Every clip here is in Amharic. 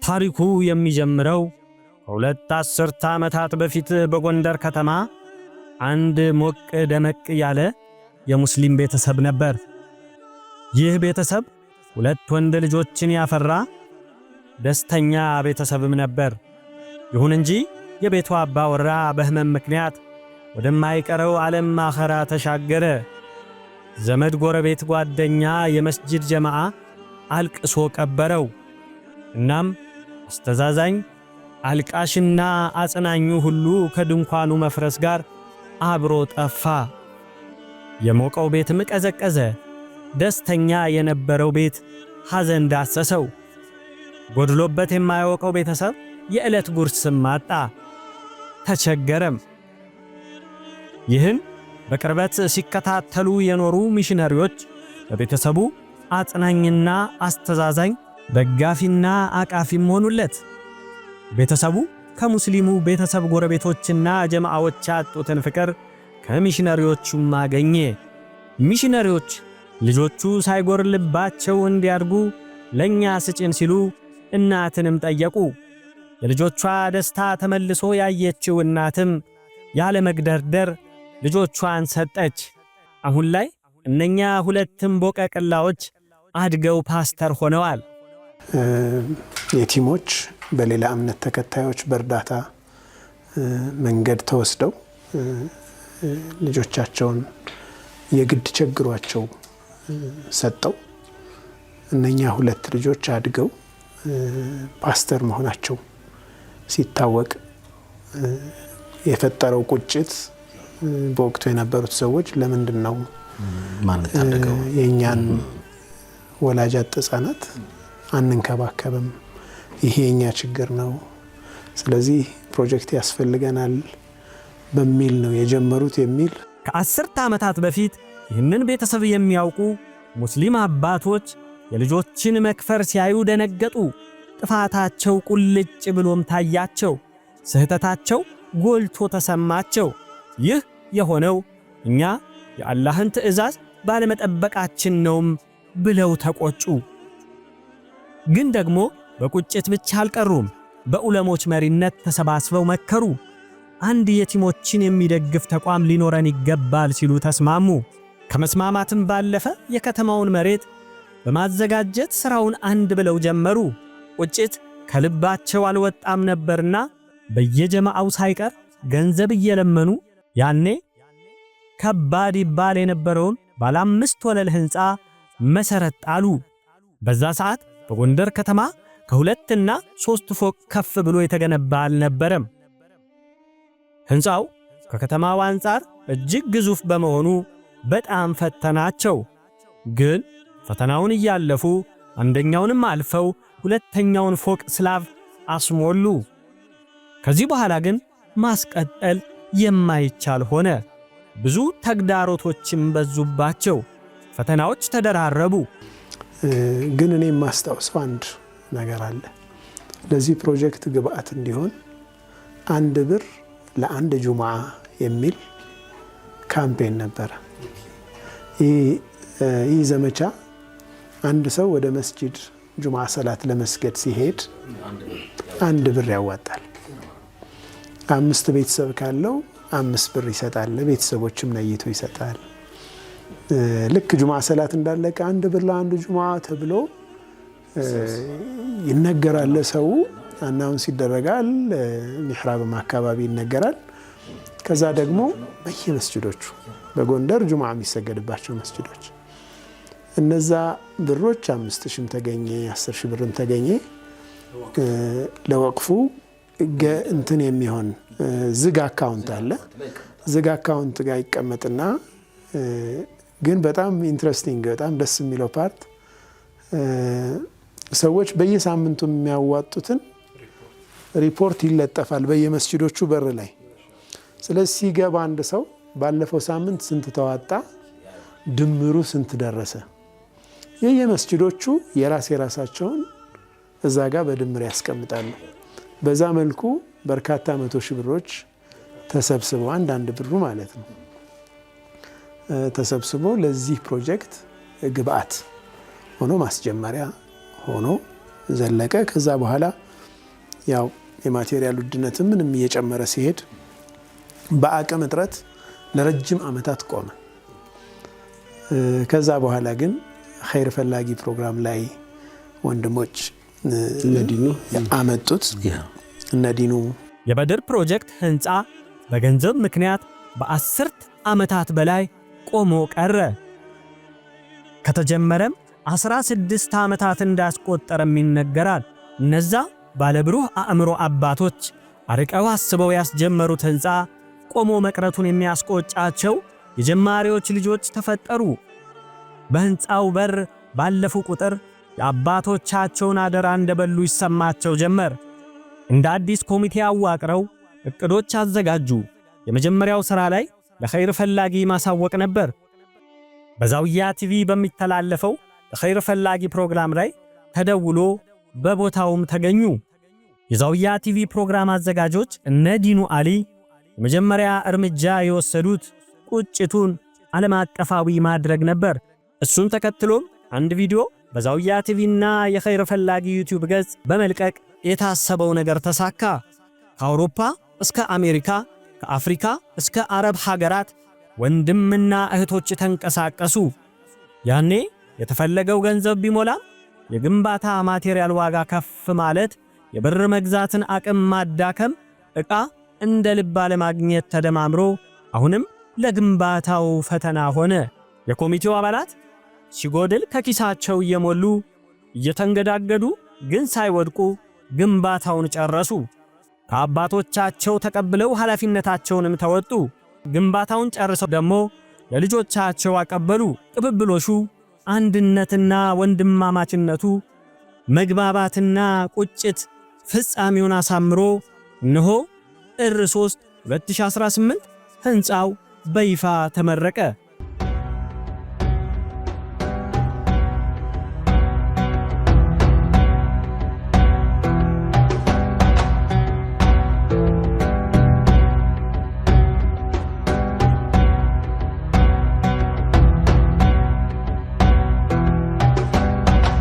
ታሪኩ የሚጀምረው ከሁለት አስርተ ዓመታት በፊት በጎንደር ከተማ አንድ ሞቅ ደመቅ ያለ የሙስሊም ቤተሰብ ነበር። ይህ ቤተሰብ ሁለት ወንድ ልጆችን ያፈራ ደስተኛ ቤተሰብም ነበር። ይሁን እንጂ የቤቱ አባወራ በህመም ምክንያት ወደማይቀረው ዓለም አኸራ ተሻገረ። ዘመድ፣ ጎረቤት፣ ጓደኛ፣ የመስጂድ ጀማዓ አልቅሶ ቀበረው። እናም አስተዛዛኝ አልቃሽና አጽናኙ ሁሉ ከድንኳኑ መፍረስ ጋር አብሮ ጠፋ። የሞቀው ቤትም ቀዘቀዘ። ደስተኛ የነበረው ቤት ሐዘን ዳሰሰው። ጎድሎበት የማያውቀው ቤተሰብ የዕለት ጉርስም አጣ፣ ተቸገረም። ይህን በቅርበት ሲከታተሉ የኖሩ ሚሽነሪዎች በቤተሰቡ አጽናኝና አስተዛዛኝ ደጋፊና አቃፊም ሆኑለት። ቤተሰቡ ከሙስሊሙ ቤተሰብ ጎረቤቶችና ጀማዓዎች ያጡትን ፍቅር ከሚሽነሪዎቹም አገኘ። ሚሽነሪዎች ልጆቹ ሳይጎርልባቸው እንዲያድጉ ለኛ ስጭን ሲሉ እናትንም ጠየቁ። የልጆቿ ደስታ ተመልሶ ያየችው እናትም ያለ መግደርደር ልጆቿን ሰጠች። አሁን ላይ እነኛ ሁለትም ቦቀቅላዎች አድገው ፓስተር ሆነዋል። የቲሞች በሌላ እምነት ተከታዮች በእርዳታ መንገድ ተወስደው ልጆቻቸውን የግድ ቸግሯቸው ሰጠው። እነኛ ሁለት ልጆች አድገው ፓስተር መሆናቸው ሲታወቅ የፈጠረው ቁጭት በወቅቱ የነበሩት ሰዎች ለምንድን ነው የኛን ወላጅ አጥ ሕፃናት አንንከባከብም? ይሄ የኛ ችግር ነው፣ ስለዚህ ፕሮጀክት ያስፈልገናል በሚል ነው የጀመሩት የሚል ከ10 ዓመታት በፊት ይህንን ቤተሰብ የሚያውቁ ሙስሊም አባቶች የልጆችን መክፈር ሲያዩ ደነገጡ። ጥፋታቸው ቁልጭ ብሎም ታያቸው። ስህተታቸው ጎልቶ ተሰማቸው። ይህ የሆነው እኛ የአላህን ትእዛዝ ባለመጠበቃችን ነውም ብለው ተቆጩ። ግን ደግሞ በቁጭት ብቻ አልቀሩም። በዑለሞች መሪነት ተሰባስበው መከሩ። አንድ የቲሞችን የሚደግፍ ተቋም ሊኖረን ይገባል ሲሉ ተስማሙ። ከመስማማትም ባለፈ የከተማውን መሬት በማዘጋጀት ሥራውን አንድ ብለው ጀመሩ። ቁጭት ከልባቸው አልወጣም ነበርና በየጀማዓው ሳይቀር ገንዘብ እየለመኑ ያኔ ከባድ ይባል የነበረውን ባለ 5 ወለል ሕንፃ መሰረት ጣሉ። በዛ ሰዓት በጎንደር ከተማ ከ2 እና 3 ፎቅ ከፍ ብሎ የተገነባ አልነበረም። ሕንፃው ከከተማው አንጻር እጅግ ግዙፍ በመሆኑ በጣም ፈተናቸው። ግን ፈተናውን እያለፉ አንደኛውንም አልፈው 2ኛውን ፎቅ ስላቭ አስሞሉ። ከዚህ በኋላ ግን ማስቀጠል የማይቻል ሆነ። ብዙ ተግዳሮቶችም በዙባቸው። ፈተናዎች ተደራረቡ። ግን እኔ የማስታውሰው አንድ ነገር አለ። ለዚህ ፕሮጀክት ግብአት እንዲሆን 1 ብር ለአንድ ጁምዓ የሚል ካምፔን ነበረ። ይህ ዘመቻ አንድ ሰው ወደ መስጂድ ጁምዓ ሰላት ለመስገድ ሲሄድ 1 ብር ያዋጣል። 5 ቤተሰብ ካለው 5 ብር ይሰጣል። ለቤተሰቦችም ነይቶ ይሰጣል። ልክ ጁምዓ ሰላት እንዳለቀ 1 ብር ለአንድ ጁምዓ ተብሎ ይነገራል። ለሰው አናውንስ ይደረጋል። ሚሕራብም አካባቢ ይነገራል። ከዛ ደግሞ በየመስጂዶቹ በጎንደር ጁምዓ የሚሰገድባቸው መስጂዶች እነዛ ብሮች 5,000 ተገኘ 10,000 ብርም ተገኘ ለወቅፉ እንትን የሚሆን ዝግ አካውንት አለ። ዝግ አካውንት ጋር ይቀመጥና ግን በጣም ኢንትረስቲንግ በጣም ደስ የሚለው ፓርት ሰዎች በየሳምንቱ የሚያዋጡትን ሪፖርት ይለጠፋል በየመስጂዶቹ በር ላይ። ስለዚህ ሲገባ አንድ ሰው ባለፈው ሳምንት ስንት ተዋጣ፣ ድምሩ ስንት ደረሰ፣ የየመስጂዶቹ የራሳቸውን እዛ ጋር በድምር ያስቀምጣሉ። በዛ መልኩ በርካታ 100,000 ብሮች ተሰብስበው አንዳንድ ብሩ ማለት ነው ተሰብስቦ ለዚህ ፕሮጀክት ግብአት ሆኖ ማስጀመሪያ ሆኖ ዘለቀ። ከዛ በኋላ ያው የማቴሪያል ውድነት ምንም እየጨመረ ሲሄድ በአቅም እጥረት ለረጅም ዓመታት ቆመ። ከዛ በኋላ ግን ኸይር ፈላጊ ፕሮግራም ላይ ወንድሞች ነዲኑ አመጡት። ነዲኑ የበድር ፕሮጀክት ህንፃ በገንዘብ ምክንያት በ10 ዓመታት በላይ ቆሞ ቀረ። ከተጀመረም 16 ዓመታት እንዳስቆጠረም ይነገራል። እነዛ ባለብሩህ አእምሮ አባቶች አርቀው አስበው ያስጀመሩት ህንፃ ቆሞ መቅረቱን የሚያስቆጫቸው የጀማሪዎች ልጆች ተፈጠሩ። በህንፃው በር ባለፉ ቁጥር የአባቶቻቸውን አደራ እንደበሉ ይሰማቸው ጀመር። እንደ አዲስ ኮሚቴ አዋቅረው እቅዶች አዘጋጁ። የመጀመሪያው ሥራ ላይ ለኸይር ፈላጊ ማሳወቅ ነበር። በዛውያ ቲቪ በሚተላለፈው ለኸይር ፈላጊ ፕሮግራም ላይ ተደውሎ በቦታውም ተገኙ። የዛውያ ቲቪ ፕሮግራም አዘጋጆች እነ ዲኑ አሊ የመጀመሪያ እርምጃ የወሰዱት ቁጭቱን ዓለም አቀፋዊ ማድረግ ነበር። እሱን ተከትሎም አንድ ቪዲዮ በዛውያ ቲቪና የኸይር ፈላጊ ዩቲዩብ ገጽ በመልቀቅ የታሰበው ነገር ተሳካ። ከአውሮፓ እስከ አሜሪካ፣ ከአፍሪካ እስከ አረብ ሀገራት ወንድምና እህቶች ተንቀሳቀሱ። ያኔ የተፈለገው ገንዘብ ቢሞላም የግንባታ ማቴሪያል ዋጋ ከፍ ማለት፣ የብር መግዛትን አቅም ማዳከም፣ ዕቃ እንደ ልብ አለማግኘት ተደማምሮ አሁንም ለግንባታው ፈተና ሆነ። የኮሚቴው አባላት ሲጎድል ከኪሳቸው እየሞሉ እየተንገዳገዱ ግን ሳይወድቁ ግንባታውን ጨረሱ። ከአባቶቻቸው ተቀብለው ኃላፊነታቸውንም ተወጡ። ግንባታውን ጨርሰው ደግሞ ለልጆቻቸው አቀበሉ። ቅብብሎሹ፣ አንድነትና ወንድማማችነቱ፣ መግባባትና ቁጭት ፍጻሜውን አሳምሮ እነሆ ጥር 3 2018 ህንፃው በይፋ ተመረቀ።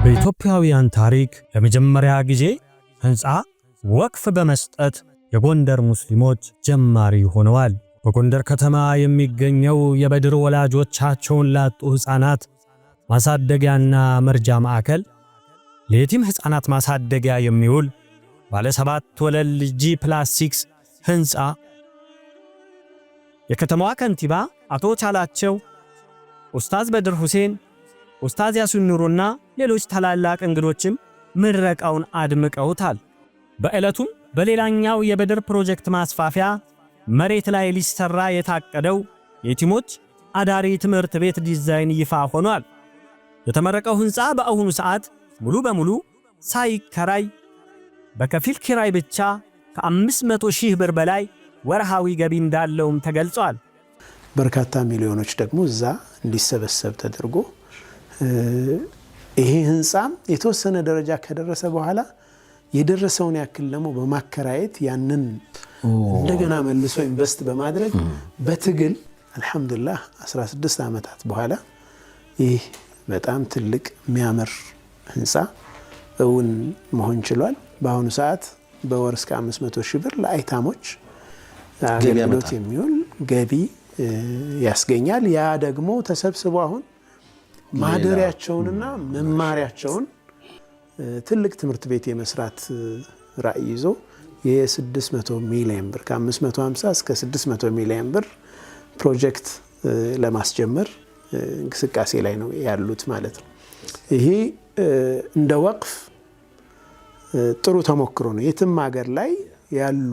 በኢትዮጵያውያን ታሪክ ለመጀመሪያ ጊዜ ህንፃ ወቅፍ በመስጠት የጎንደር ሙስሊሞች ጀማሪ ሆነዋል። በጎንደር ከተማ የሚገኘው የበድር ወላጆቻቸውን ላጡ ሕፃናት ማሳደጊያና መርጃ ማዕከል ለየቲም ሕፃናት ማሳደጊያ የሚውል ባለ 7 ወለል G+6 ህንፃ የከተማዋ ከንቲባ አቶ ቻላቸው፣ ኡስታዝ በድር ሁሴን፣ ኡስታዝ ያሲን ኑሩና ሌሎች ታላላቅ እንግዶችም ምረቃውን አድምቀውታል። በዕለቱም በሌላኛው የበድር ፕሮጀክት ማስፋፊያ መሬት ላይ ሊሰራ የታቀደው የቲሞች አዳሪ ትምህርት ቤት ዲዛይን ይፋ ሆኗል። የተመረቀው ህንፃ በአሁኑ ሰዓት ሙሉ በሙሉ ሳይከራይ በከፊል ኪራይ ብቻ ከ500,000 ብር በላይ ወርሃዊ ገቢ እንዳለውም ተገልጿል። በርካታ ሚሊዮኖች ደግሞ እዛ እንዲሰበሰብ ተደርጎ ይሄ ህንፃም የተወሰነ ደረጃ ከደረሰ በኋላ የደረሰውን ያክል ደግሞ በማከራየት ያንን እንደገና መልሶ ኢንቨስት በማድረግ በትግል አልহামዱሊላህ 16 ዓመታት በኋላ ይህ በጣም ትልቅ የሚያምር ህንፃ እውን መሆን ችሏል። በአሁኑ ሰዓት በወር እስከ 500,000 ብር ለአይታሞች አገልግሎት የሚውል ገቢ ያስገኛል። ያ ደግሞ ተሰብስቦ አሁን ማደሪያቸውንና መማሪያቸውን ትልቅ ትምህርት ቤት የመስራት ራዕይ ይዞ የ600 ሚሊዮን ብር ከ550 እስከ 600 ሚሊዮን ብር ፕሮጀክት ለማስጀመር እንቅስቃሴ ላይ ነው ያሉት ማለት ነው። ይሄ እንደ ወቅፍ ጥሩ ተሞክሮ ነው። የትም ሀገር ላይ ያሉ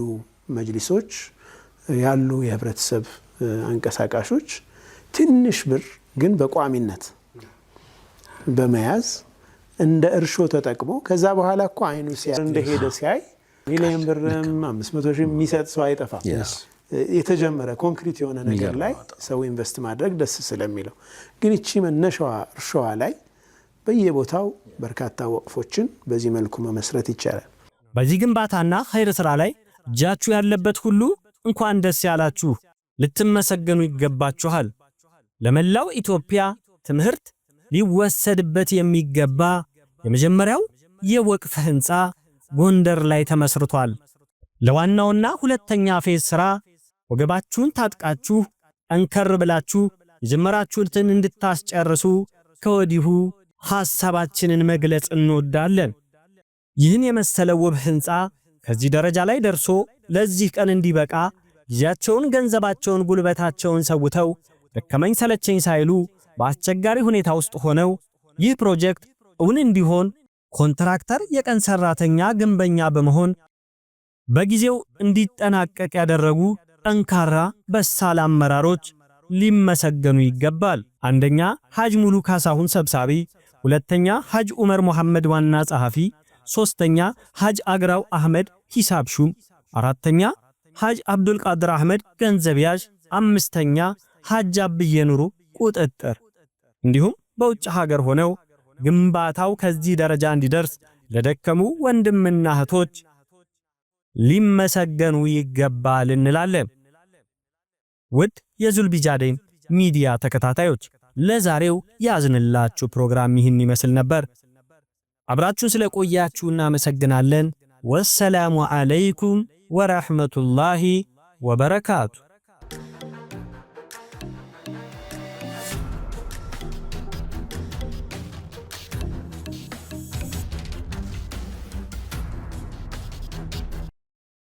መጅሊሶች ያሉ የህብረተሰብ አንቀሳቃሾች ትንሽ ብር ግን በቋሚነት በመያዝ እንደ እርሾ ተጠቅሞ ከዛ በኋላ እኮ አይኑ ሲያይ እንደሄደ ሲያይ ሚሊዮን ብርም 500,000 የሚሰጥ ሰው አይጠፋም። የተጀመረ ኮንክሪት የሆነ ነገር ላይ ሰው ኢንቨስት ማድረግ ደስ ስለሚለው ግን እቺ መነሻዋ እርሾዋ ላይ በየቦታው በርካታ ወቅፎችን በዚህ መልኩ መመስረት ይቻላል። በዚህ ግንባታና ኸይር ስራ ላይ እጃችሁ ያለበት ሁሉ እንኳን ደስ ያላችሁ፣ ልትመሰገኑ ይገባችኋል። ለመላው ኢትዮጵያ ትምህርት ሊወሰድበት የሚገባ የመጀመሪያው የወቅፍ ህንፃ ጎንደር ላይ ተመስርቷል። ለዋናውና ሁለተኛ ፌዝ ሥራ ወገባችሁን ታጥቃችሁ ጠንከር ብላችሁ የጀመራችሁትን እንድታስጨርሱ ከወዲሁ ሐሳባችንን መግለጽ እንወዳለን። ይህን የመሰለ ውብ ሕንፃ ከዚህ ደረጃ ላይ ደርሶ ለዚህ ቀን እንዲበቃ ጊዜያቸውን፣ ገንዘባቸውን፣ ጉልበታቸውን ሰውተው ደከመኝ ሰለቸኝ ሳይሉ በአስቸጋሪ ሁኔታ ውስጥ ሆነው ይህ ፕሮጀክት እውን እንዲሆን ኮንትራክተር፣ የቀን ሰራተኛ፣ ግንበኛ በመሆን በጊዜው እንዲጠናቀቅ ያደረጉ ጠንካራ በሳል አመራሮች ሊመሰገኑ ይገባል። አንደኛ ሐጅ ሙሉ ካሳሁን ሰብሳቢ፣ ሁለተኛ ሐጅ ዑመር መሐመድ ዋና ጸሐፊ፣ ሶስተኛ ሐጅ አግራው አህመድ ሂሳብ ሹም፣ አራተኛ ሐጅ አብዱል ቃድር አህመድ ገንዘብ ያዥ፣ አምስተኛ ሐጅ አብዬ ኑሩ ቁጥጥር። እንዲሁም በውጭ ሀገር ሆነው ግንባታው ከዚህ ደረጃ እንዲደርስ ለደከሙ ወንድምና እህቶች ሊመሰገኑ ይገባል እንላለን። ውድ የዙልቢጃዴን ሚዲያ ተከታታዮች ለዛሬው ያዝንላችሁ ፕሮግራም ይህን ይመስል ነበር። አብራችሁን ስለቆያችሁ እናመሰግናለን። ወሰላሙ አለይኩም ወራህመቱላሂ ወበረካቱ።